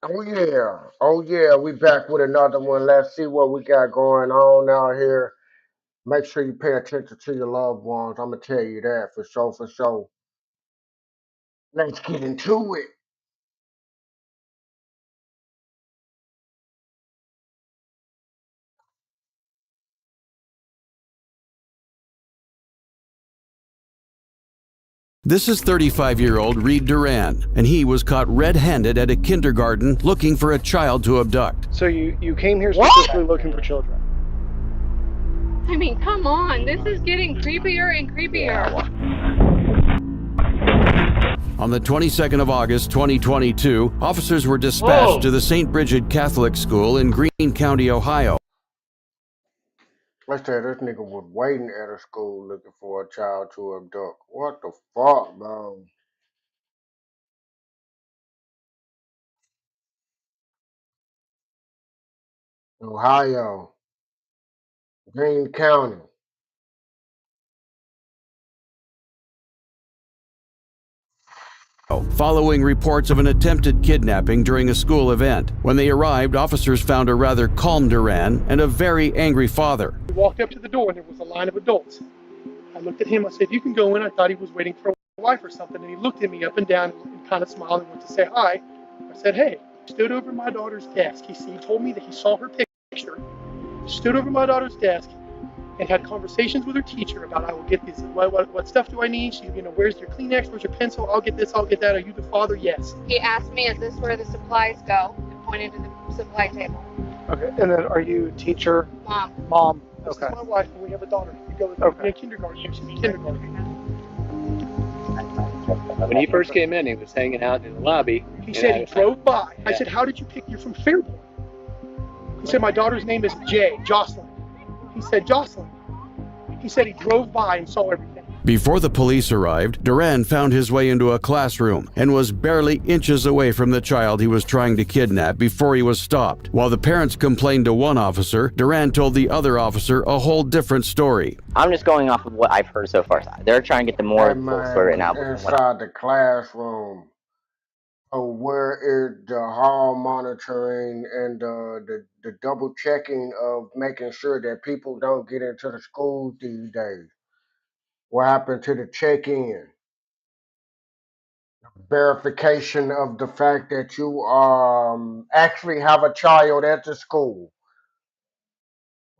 Oh yeah, oh yeah, we back with another one. Let's see what we got going on out here. Make sure you pay attention to your loved ones. I'm gonna tell you that for sure, for sure. Let's get into it. This is 35-year-old Reed Duran, and he was caught red-handed at a kindergarten looking for a child to abduct. So you came here What? specifically looking for children? I mean, come on. This is getting creepier and creepier. On the 22nd of August, 2022, officers were dispatched Whoa. to the St. Bridget Catholic School in Greene County, Ohio. Let's say this nigga was waiting at a school looking for a child to abduct. What the fuck, bro? Ohio, Greene County. Following reports of an attempted kidnapping during a school event. When they arrived, officers found a rather calm Duran and a very angry father. We walked up to the door and there was a line of adults. I looked at him, I said, "You can go in." I thought he was waiting for a wife or something, and he looked at me up and down and kind of smiled and went to say hi. I said, "Hey." Stood over my daughter's desk. He told me that he saw her picture, stood over my daughter's desk, and had conversations with her teacher about, "I will get this. What stuff do I need?" She, "Where's your Kleenex? Where's your pencil? I'll get this. I'll get that. Are you the father?" "Yes." He asked me, is this where the supplies go? And pointed to the supply table. Okay. And then, are you teacher? Mom. Mom. Okay. This is my wife, and we have a daughter. You go with me in kindergarten. You should be kindergarten. When he first came in, he was hanging out in the lobby. He said he drove by. I Yeah. said, "How did you pick? You're from Fairborn." He said, "My daughter's name is Jocelyn." He said, "Jocelyn." He said he drove by and saw everything. Before the police arrived, Duran found his way into a classroom and was barely inches away from the child he was trying to kidnap before he was stopped. While the parents complained to one officer, Duran told the other officer a whole different story. I'm just going off of what I've heard so far. They're trying to get the more That full story right now. man inside the classroom. So where is the hall monitoring and the double checking of making sure that people don't get into the schools these days? What happened to the check-in? Verification of the fact that you actually have a child at the school.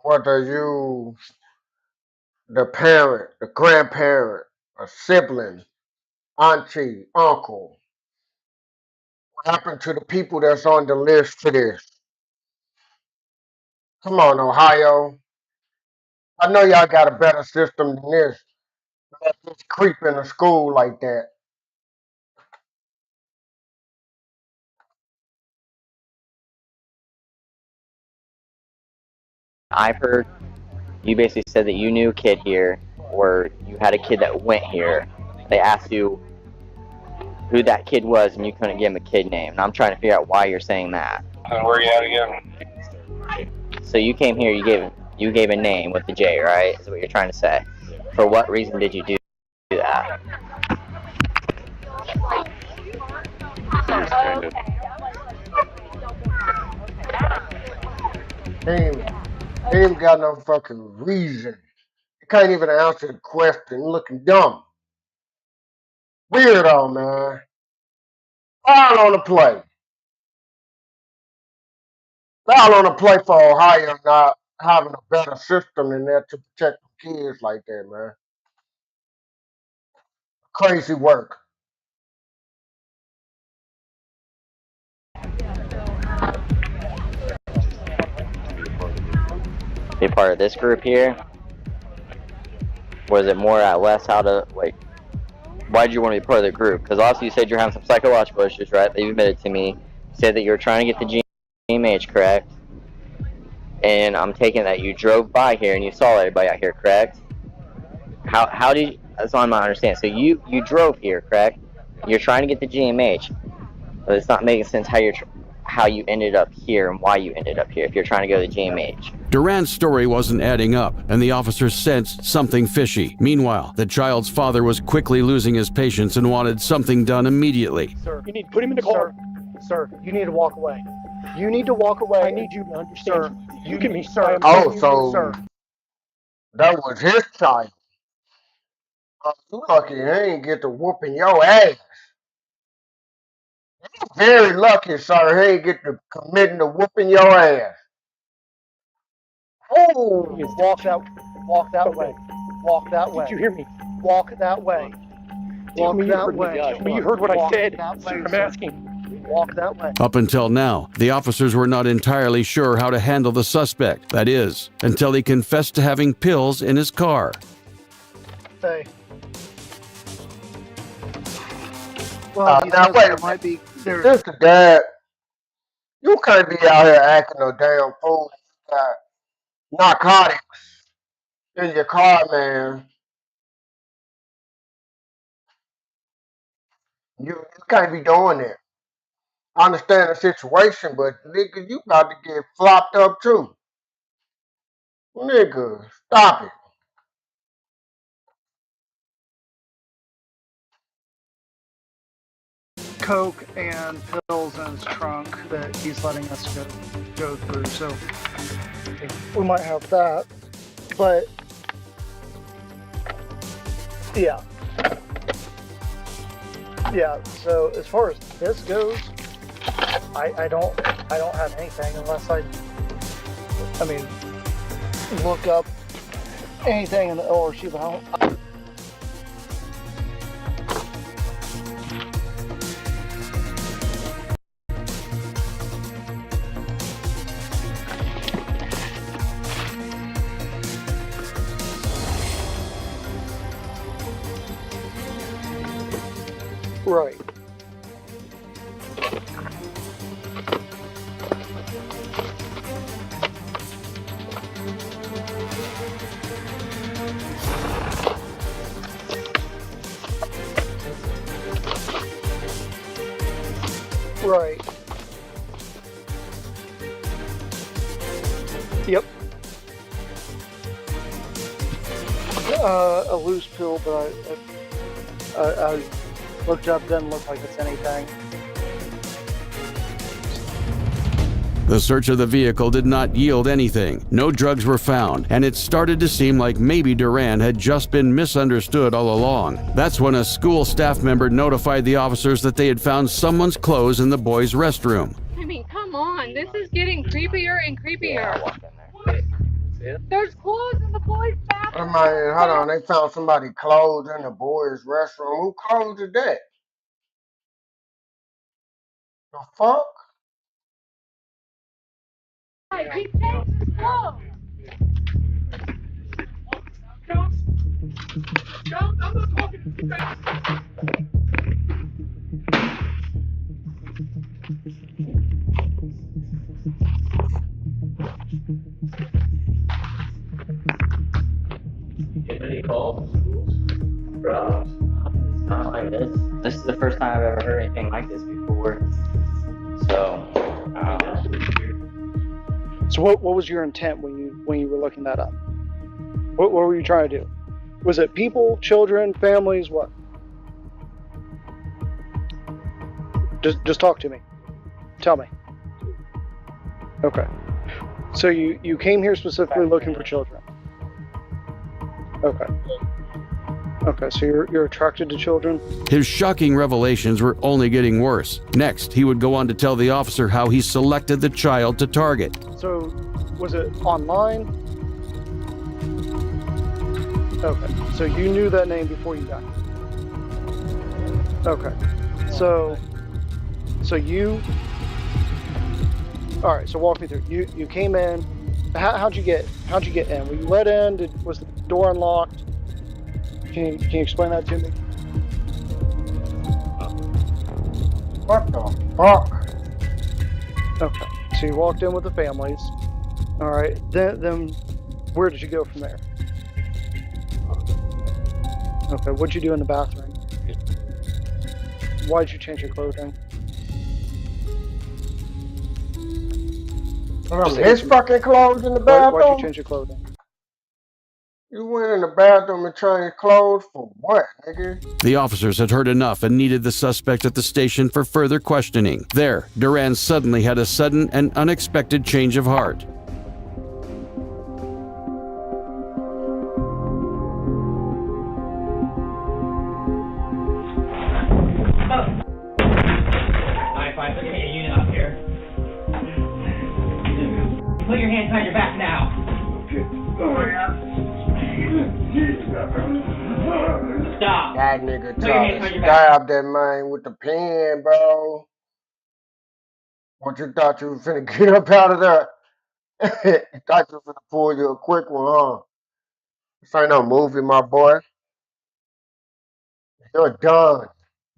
Whether you the parent, the grandparent, a sibling, auntie, uncle. What happened to the people that's on the list for this? Come on, Ohio. I know y'all got a better system than this. Let this creep in the school like that. I've heard you basically said that you knew a kid here, or you had a kid that went here. They asked you who that kid was, and you couldn't give him a kid name. And I'm trying to figure out why you're saying that. And where are you at again? So you came here, you gave a name with the J, right? Is what you're trying to say. For what reason did you do that? Kind of. He ain't got no fucking reason. He can't even answer the question. Looking dumb. Weirdo, man. Foul on the play. Foul on the play for Ohio not having a better system than that to protect the kids like that, man. Crazy work. Be part of this group here? Was it more at less how to, like, why did you want to be part of the group? Because also you said you're having some psychological issues, right? That you admitted to me. You said that you were trying to get the GMH, correct? And I'm taking that you drove by here and you saw everybody out here, correct? How did you, that's all I'm not understanding. So you drove here, correct? You're trying to get the GMH, but it's not making sense how you ended up here and why you ended up here if you're trying to go to the GMH. Duran's story wasn't adding up, and the officers sensed something fishy. Meanwhile, the child's father was quickly losing his patience and wanted something done immediately. Sir, you need to put him in the car. Sir, you need to walk away. You need to walk away. I need you to understand. Sir, Look at me, sir. I am Oh, telling you, so Sir, that was his child. You lucky he ain't get to whooping your ass. Very lucky, sir. He ain't get to committing to whooping your ass. Oh, walk that way. Walk that way. Did you hear me? Walk that way. Tell Walk me you that heard me, way. Josh. Well, you heard what I Walk said. that way, I'm sir. asking. Walk that way. Up until now, the officers were not entirely sure how to handle the suspect, that is, until he confessed to having pills in his car. Say. Well, he now says wait a there might be. There. Mr. Dad, you can't be out here acting no damn fool. You got narcotics in your car, man. You can't be doing that. I understand the situation, but nigga, you about to get flopped up too. Nigga, stop it. Coke and pills in his trunk that he's letting us go through. So we might have that, but yeah. So as far as this goes, I don't have anything unless I mean look up anything in the ORC, but I don't. Right. Right. Yep. A loose pill, but I looked up, doesn't look like it's anything. The search of the vehicle did not yield anything. No drugs were found, and it started to seem like maybe Duran had just been misunderstood all along. That's when a school staff member notified the officers that they had found someone's clothes in the boys' restroom. I mean, come on. This is getting creepier and creepier. There's clothes in the boys' bathroom. Hold on, they found somebody clothes in the boys' restroom. Who clothes is that? The fuck? He changed his clothes. I'm not talking to you. Get any calls? Bro, it's not like this. This is the first time I've ever heard anything like this before. So, So what was your intent when you were looking that up? What were you trying to do? Was it people, children, families, what? Just talk to me. Tell me. Okay. So you came here specifically looking for children. Okay. Okay, so you're attracted to children? His shocking revelations were only getting worse. Next, he would go on to tell the officer how he selected the child to target. So, was it online? Okay, so you knew that name before you got here. Okay, so you. All right, so walk me through. You came in. How'd you get in? Were you let in? Was the door unlocked? Can you explain that to me? What the fuck? Okay, so you walked in with the families. All right, then where did you go from there? Okay, what'd you do in the bathroom? Why'd you change your clothing? His fucking clothes in the bathroom? Why'd you change your clothing? You went in the bathroom and changed clothes for what, nigga? The officers had heard enough and needed the suspect at the station for further questioning. There, Duran suddenly had a sudden and unexpected change of heart. Put your hands behind your back now. Stop. That nigga Put your hands tried behind to your back. stab that man with the pen, bro. What you thought you was finna get up out of there? You thought you was finna pull you a quick one, huh? This ain't no movie, my boy. You're done.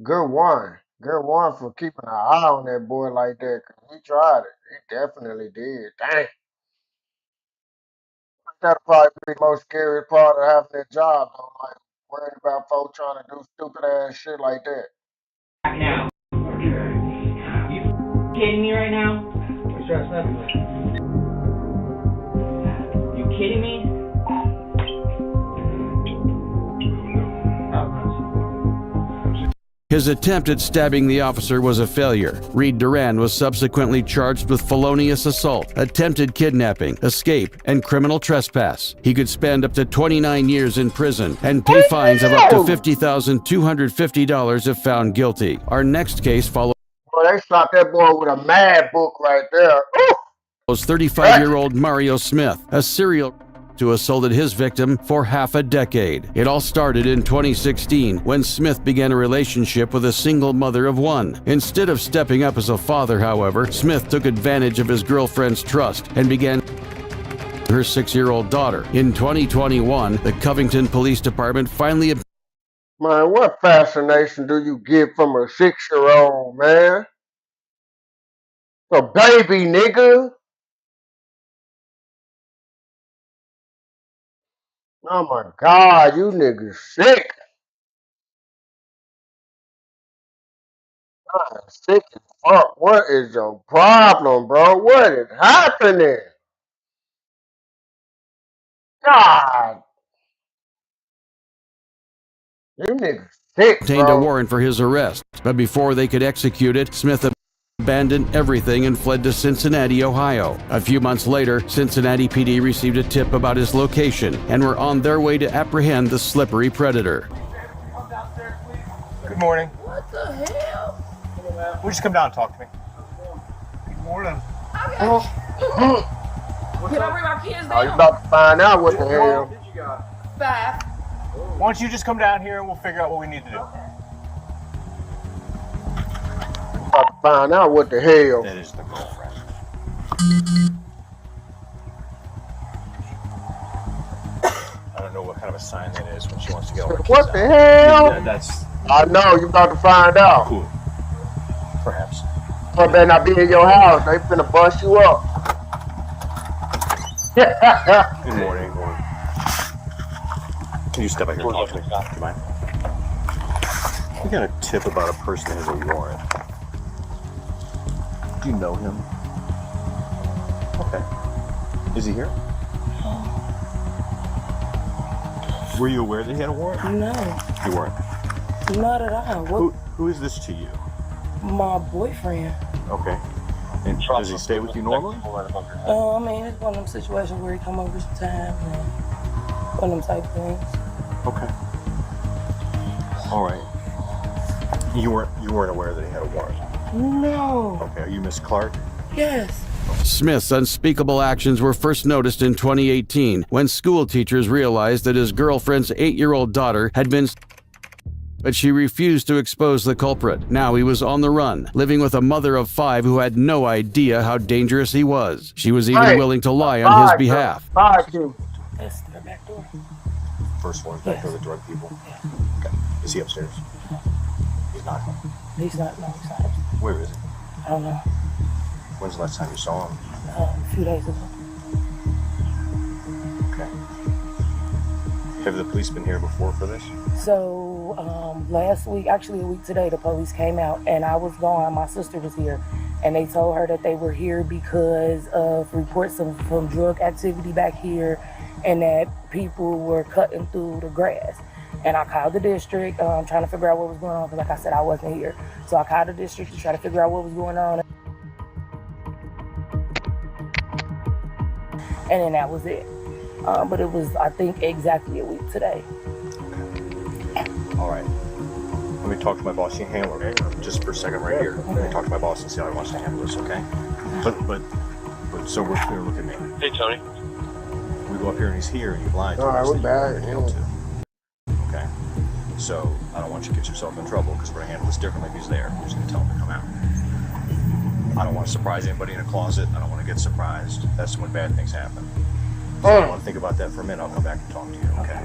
Good one. Good one for keeping an eye on that boy like that. 'Cause he tried it. He definitely did. Dang. That'll probably be the most scary part of having that job, though. Like, worrying about folks trying to do stupid ass shit like that. Back now. You kidding me right now? You kidding me? His attempt at stabbing the officer was a failure. Reed Duran was subsequently charged with felonious assault, attempted kidnapping, escape, and criminal trespass. He could spend up to 29 years in prison and pay fines of up to $50,250 if found guilty. Our next case follows Boy, they shot that boy with a mad book right there. Ooh! 35-year-old Mario Smith, a serial who assaulted his victim for half a decade. It all started in 2016 when Smith began a relationship with a single mother of one. Instead of stepping up as a father, however, Smith took advantage of his girlfriend's trust and began her 6-year-old daughter. In 2021, the Covington Police Department finally... Man, what fascination do you get from a 6-year-old, man? A baby, nigga. Oh my God, you niggas sick. God, sick as fuck. What is your problem, bro? What is happening? God, you niggas sick, obtained a bro. warrant for his arrest, but before they could execute it, Smith abandoned everything and fled to Cincinnati, Ohio. A few months later, Cincinnati PD received a tip about his location and were on their way to apprehend the slippery predator. Good morning. What the hell? Will you just come down and talk to me? Good morning. Can I bring my kids Oh, you down? about to find out what the hell. 5. Why don't you just come down here and we'll figure out what we need to do. About to find out what the hell. That is the girlfriend. I don't know what kind of a sign that is when she wants to get all her kids What the out. hell? Yeah, that's I know, you about to find out. cool. Perhaps. I better not be in your house. They finna bust you up. Good morning. Can you step back here and talk to me? Do you mind? We got a tip about a person that has a warrant. Do you know him? Okay. Is he here? Were you aware that he had a warrant? No, You weren't. not at all. What? Who is this to you? My boyfriend. Okay. And does he stay with you normally? I mean, it's one of them situations where he come over sometime and one of them type things. Okay. All right. You weren't aware that he had a warrant. No. Okay. Are you Miss Clark? Yes. Smith's unspeakable actions were first noticed in 2018 when school teachers realized that his girlfriend's 8-year-old daughter had been... But she refused to expose the culprit. Now he was on the run, living with a mother of 5 who had no idea how dangerous he was. She was even willing to lie on his behalf. That's the back door. First one, back to the drug people. Okay. Is he upstairs? He's not. He's not. No, he's not. Where is he? I don't know. When's the last time you saw him? A few days ago. Okay. Have the police been here before for this? So last week, actually a week today, the police came out and I was gone. My sister was here and they told her that they were here because of reports of from drug activity back here and that people were cutting through the grass. And I called the district, trying to figure out what was going on, because like I said, I wasn't here. So I called the district to try to figure out what was going on. And then that was it. But it was, I think, exactly a week today. All right. Let me talk to my boss. You can handle it, okay? Just for a second right here. Let me talk to my boss and see how he wants to handle this, okay? But so we're clear, look at me. Hey, Tony. We go up here and he's here and you've lied to All right, us. we're that back. you're able to. Okay? So I don't want you to get yourself in trouble because we're going to handle this differently if he's there. We're just going to tell him to come out. I don't want to surprise anybody in a closet. I don't want to get surprised. That's when bad things happen. So I want to think about that for a minute. I'll come back and talk to you, okay?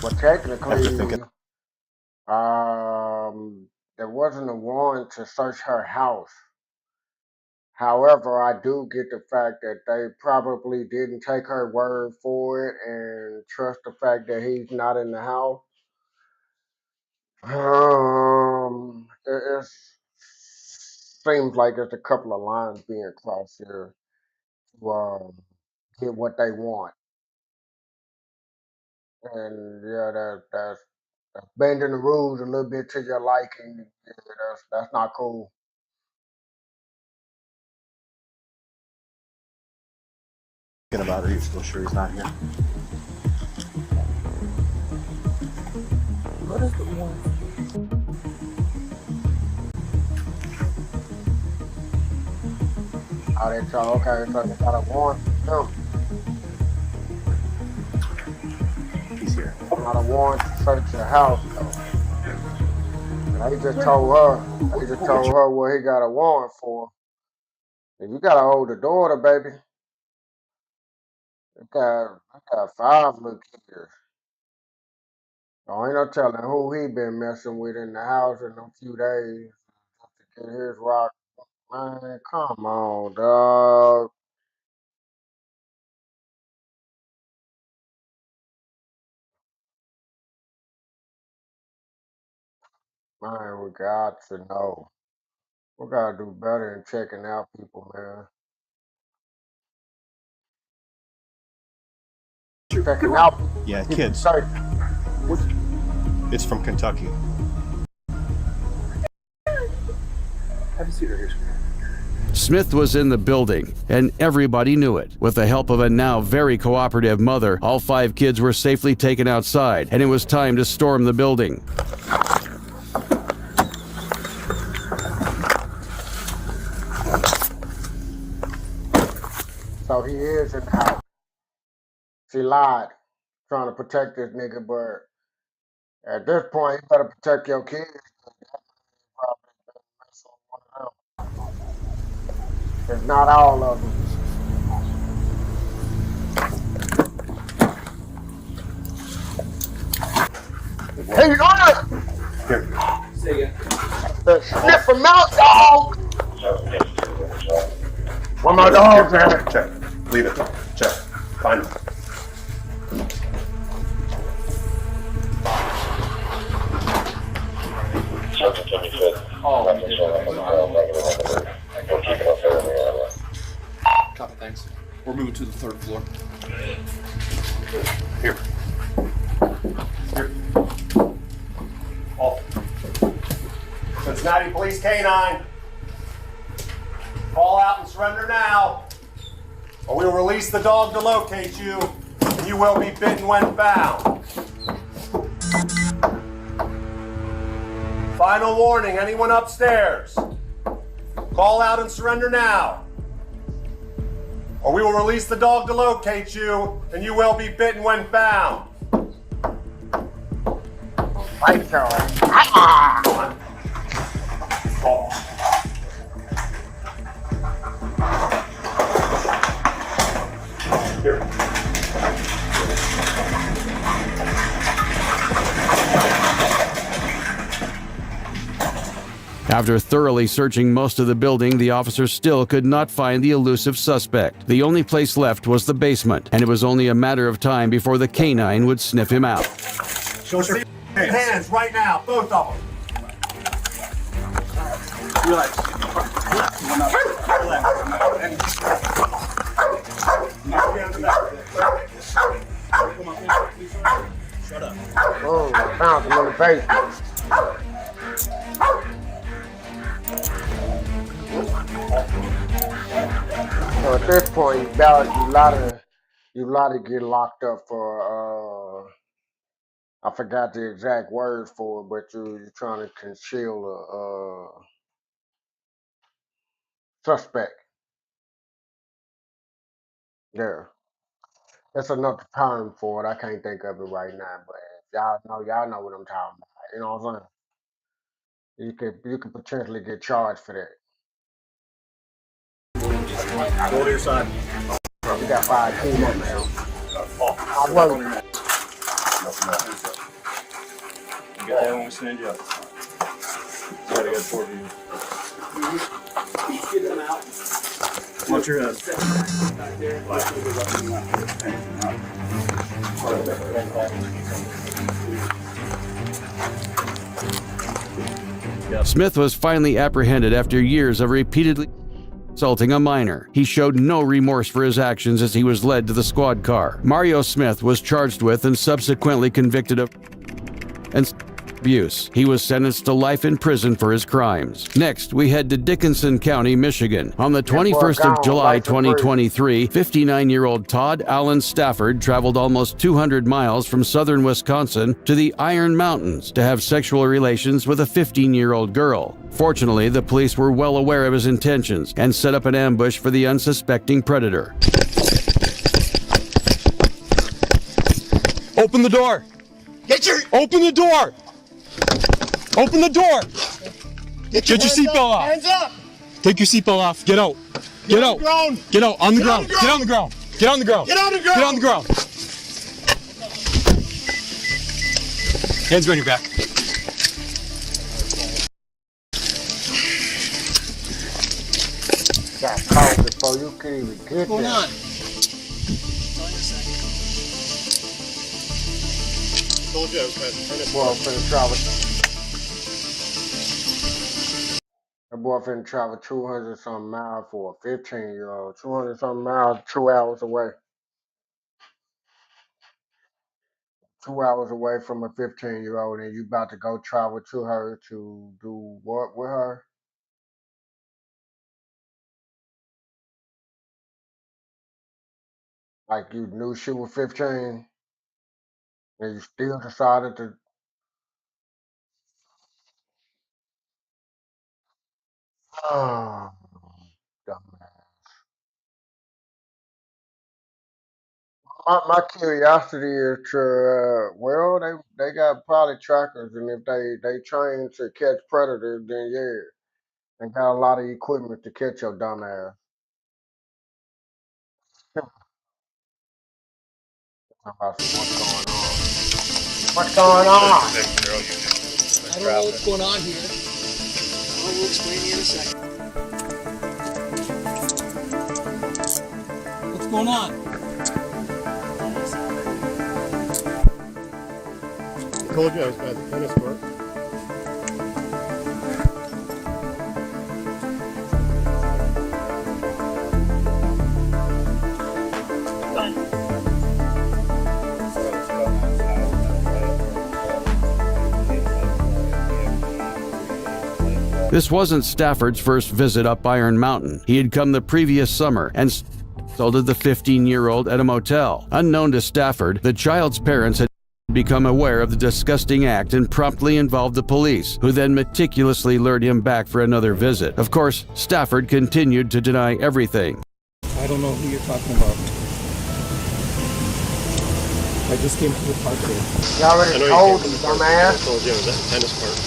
Well, technically, After thinking, there wasn't a warrant to search her house. However, I do get the fact that they probably didn't take her word for it and trust the fact that he's not in the house. It seems like there's a couple of lines being crossed here to get what they want, and yeah, that's bending the rules a little bit to your liking. Yeah, that's not cool. thinking about it, are you still sure he's not here? What is the one? Oh, they tell, okay, so you got a warrant for him. He's here. Not a warrant to search your house, though. And they just told her what he got a warrant for. And you got an older daughter, baby. I got 5 little kids. So ain't no telling who he been messing with in the house in a few days to get his rock. Man, come on, dog. Man, we got to know. We gotta do better in checking out people, man. Checking out people. Yeah, kids. Sorry. It's from Kentucky. Have you seen her here? Smith was in the building, and everybody knew it. With the help of a now very cooperative mother, all 5 kids were safely taken outside, and it was time to storm the building. So he is in the house. She lied, trying to protect this nigga, but at this point, you better protect your kids. It's not all of them. Hey, you doing it? Here. See ya. Sniff him out, dog! Where my dogs at? Check. Leave it. Check. Find him. Copy, thanks. We're moving to the 3rd floor. Here. Here. Off. Cincinnati Police K-9. Call out and surrender now, or we will release the dog to locate you, and you will be bitten when found. Final warning, anyone upstairs, call out and surrender now, or we will release the dog to locate you, and you will be bitten when found. Right, Charlie. Here. After thoroughly searching most of the building, the officers still could not find the elusive suspect. The only place left was the basement, and it was only a matter of time before the canine would sniff him out. Show us Hands right now, both of them. Relax. Shut up. Oh, I found him in the basement. So at this point, you gotta get locked up for I forgot the exact word for it, but you're trying to conceal a suspect. Yeah, that's another term for it. I can't think of it right now, but y'all know what I'm talking about. You know what I'm saying? You could potentially get charged for that. Go to your side. You got 5 keys, man. I work. You get that when we stand you up. Gotta get 4 of you. Get them out. Watch your head. Smith was finally apprehended after years of repeatedly assaulting a minor. He showed no remorse for his actions as he was led to the squad car. Mario Smith was charged with and subsequently convicted of abuse. He was sentenced to life in prison for his crimes. Next, we head to Dickinson County, Michigan. On the 21st of July, 2023, 59-year-old Todd Allen Stafford traveled almost 200 miles from southern Wisconsin to the Iron Mountains to have sexual relations with a 15-year-old girl. Fortunately, the police were well aware of his intentions and set up an ambush for the unsuspecting predator. Open the door! Open the door! Open the door! Get your seatbelt off! Hands up! Take your seatbelt off. Get out. Get out. Get out. On the ground. Get on the ground. Get on the ground. Get on the ground! Get on the ground. Hands behind your back. Got caught before you could even get there. What's going on? Told you I was tennis Boy, finna travel. That boy finna travel 200 something miles for a 15-year-old. 200 something miles, 2 hours away. 2 hours away from a 15-year-old, and you about to go travel to her to do what with her? Like you knew she was 15, and you still decided to. Oh, dumbass. My curiosity is to, well, they got probably trackers, and if they train to catch predators, then yeah, they got a lot of equipment to catch your dumb ass. About what's going on? I don't know what's going on here. I will explain to you in a second. What's going on? I told you I was by the tennis court. This wasn't Stafford's first visit up Iron Mountain. He had come the previous summer and assaulted the 15-year-old at a motel. Unknown to Stafford, the child's parents had become aware of the disgusting act and promptly involved the police, who then meticulously lured him back for another visit. Of course, Stafford continued to deny everything. I don't know who you're talking about. I just came to the park here. You already told me, dumbass. I told you I was at the tennis court.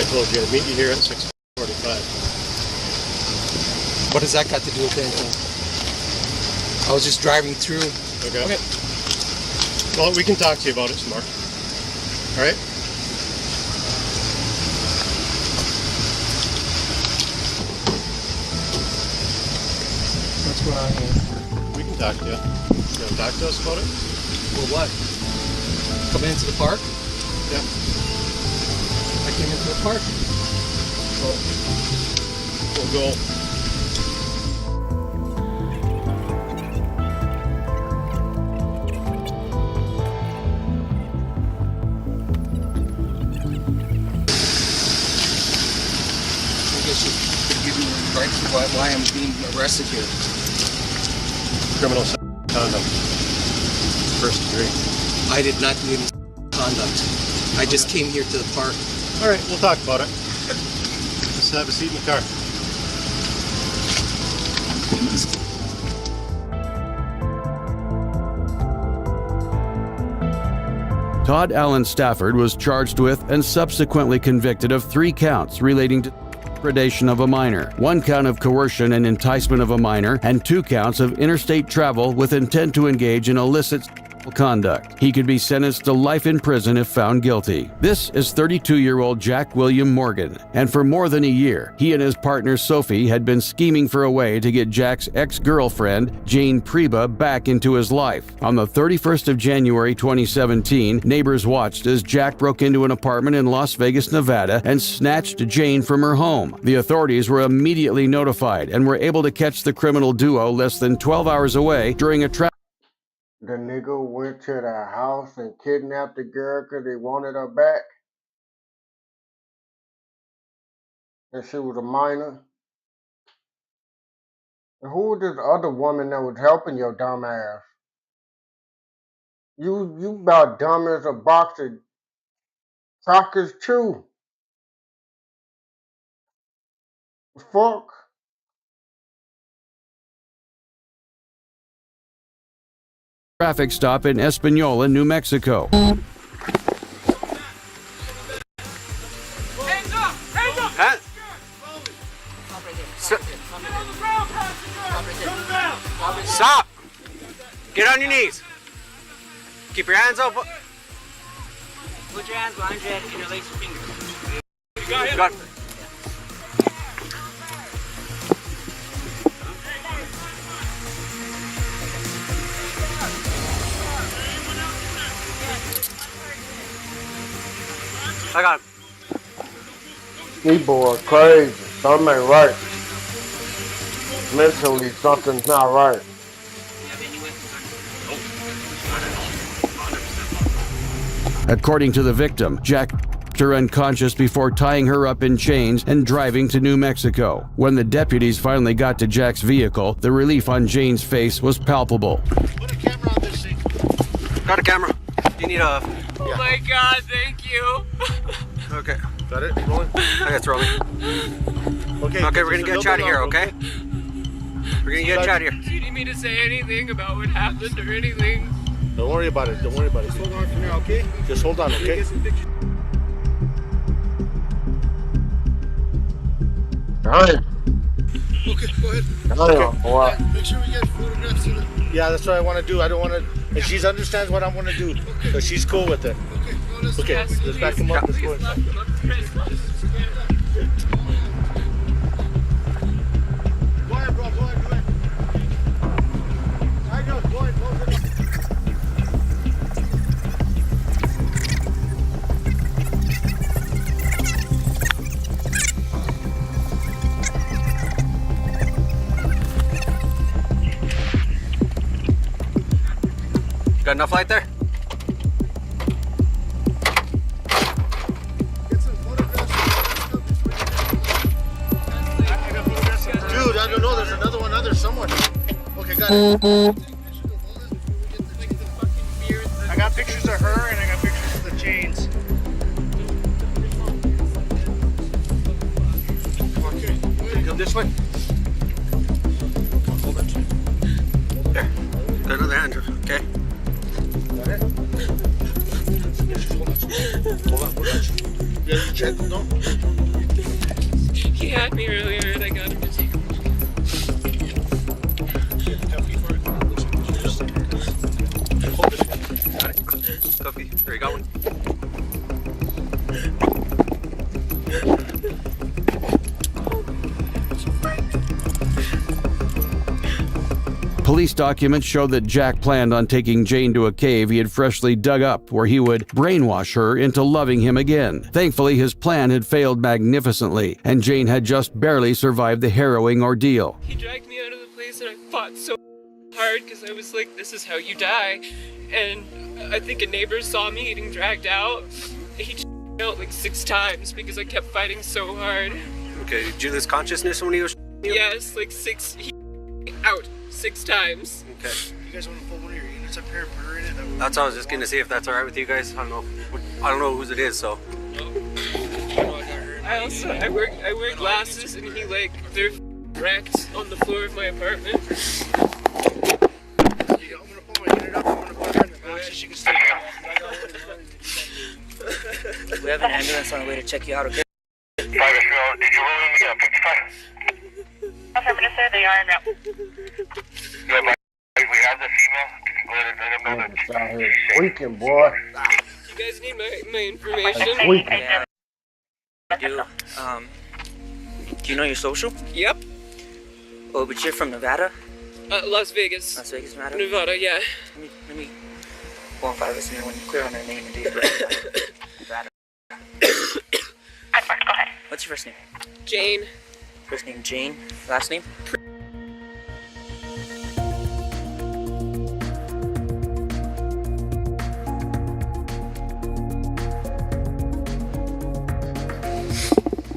I told you I'd meet you here at 6:45. What does that got to do with anything? I was just driving through. Okay. Well, we can talk to you about it some more. All right? What's going on here? We can talk to you. You want to talk to us about it? Well, what? Coming into the park? Yeah. I came into the park. We'll go. I guess you could give me right to why I'm being arrested here. Criminal conduct. First degree. I did not do any conduct. I just came here to the park. All right, we'll talk about it. Just have a seat in the car. Todd Allen Stafford was charged with and subsequently convicted of 3 counts relating to predation of a minor, 1 count of coercion and enticement of a minor, and 2 counts of interstate travel with intent to engage in illicit conduct. He could be sentenced to life in prison if found guilty. This is 32-year-old Jack William Morgan, and for more than a year, he and his partner Sophie had been scheming for a way to get Jack's ex-girlfriend, Jane Preba, back into his life. On the 31st of January 2017, neighbors watched as Jack broke into an apartment in Las Vegas, Nevada, and snatched Jane from her home. The authorities were immediately notified and were able to catch the criminal duo less than 12 hours away during a The nigga went to the house and kidnapped the girl because he wanted her back. And she was a minor. And who was this other woman that was helping your dumb ass? You about dumb as a box of Crockers Chew. Fuck. traffic stop in Espanola, New Mexico. Hands up! Hands up! Stop! Get on your knees. Keep your hands up. Put your hands behind your head and interlace your fingers. You got it. I got him. These boys crazy. Something ain't right. Mentally, something's not right. According to the victim, Jack knocked her unconscious before tying her up in chains and driving to New Mexico. When the deputies finally got to Jack's vehicle, the relief on Jane's face was palpable. Put a camera on this thing. Got a camera. You need a... Oh my God, thank you. Okay. Got it? Rolling? Okay, it's rolling. Okay, Okay, we're gonna get you out of here, okay? We're gonna get you out of here. Do you need me to say anything about what happened or anything? Don't worry about it. Don't worry about it. Just hold on for now, okay? Just hold on, okay? Alright. Okay, go ahead. Damn, boy. Make sure we get photographs of it. Yeah, that's what I want to do. I don't want to... And she understands what I want to do. Because she's cool with it. Okay, let's back him up. Let's go inside. Go ahead, bro. Go ahead. Go ahead. I know. Go ahead. Close it up. Got enough light there? Dude, I don't know. There's another one out there somewhere. Okay, got it. I got pictures of her and I got pictures of the chains. Okay, Go this way. There. Got another hand, okay? Hold on. Yeah, you check. No. He had me earlier and I got him to take him. Got it. Copy. There you got one. Police documents show that Jack planned on taking Jane to a cave he had freshly dug up where he would brainwash her into loving him again. Thankfully, his plan had failed magnificently, and Jane had just barely survived the harrowing ordeal. He dragged me out of the place and I fought so hard because I was like, this is how you die. And I think a neighbor saw me getting dragged out. He out like 6 times because I kept fighting so hard. Okay, did you lose consciousness when he was you? Yes, like 6, he out 6 times. Okay. You guys want to pull one of your units up here and put her in it? That's all I was just gonna see if that's alright with you guys. I don't know whose it is, so. I wear glasses and he like, they're wrecked on the floor of my apartment. I'm gonna pull my unit up, I'm gonna put her in the back so she can stay down. We have an ambulance on the way to check you out, okay? Did you roll in the 55? Affirmative, sir, they are en route. Yeah, but we have the female. Let them know out here squeaking, boy. You guys need my information? Yeah, I do. Do you know your social? Yep. Oh, but you're from Nevada? Las Vegas. Las Vegas, Nevada? Nevada, yeah. Let me qualify this and when you clear on their name and date of birth. Nevada. Go ahead. What's your first name? Jane. First name Jane. Last name?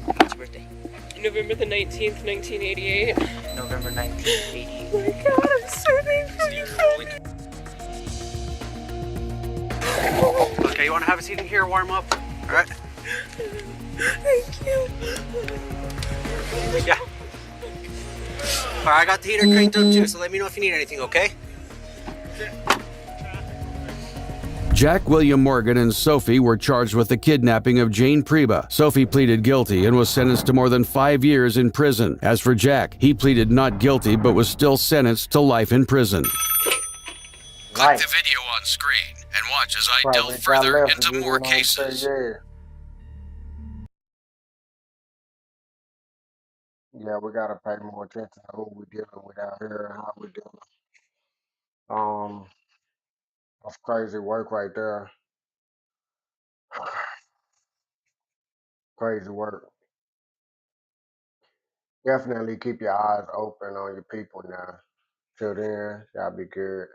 What's your birthday? November the 19th, 1988. November 1988. Oh my god, I'm so thankful. Okay, you wanna have a seat in here, warm up? Alright? Thank you. Yeah. Alright, I got the heater cranked up too, so let me know if you need anything, okay? Jack, William Morgan, and Sophie were charged with the kidnapping of Jane Priba. Sophie pleaded guilty and was sentenced to more than 5 years in prison. As for Jack, he pleaded not guilty but was still sentenced to life in prison. Click the video on screen and watch as I delve further into more cases. Yeah, we gotta pay more attention to who we're dealing with out here and how we're dealing. That's crazy work right there. Crazy work. Definitely keep your eyes open on your people now. Till then, y'all be good.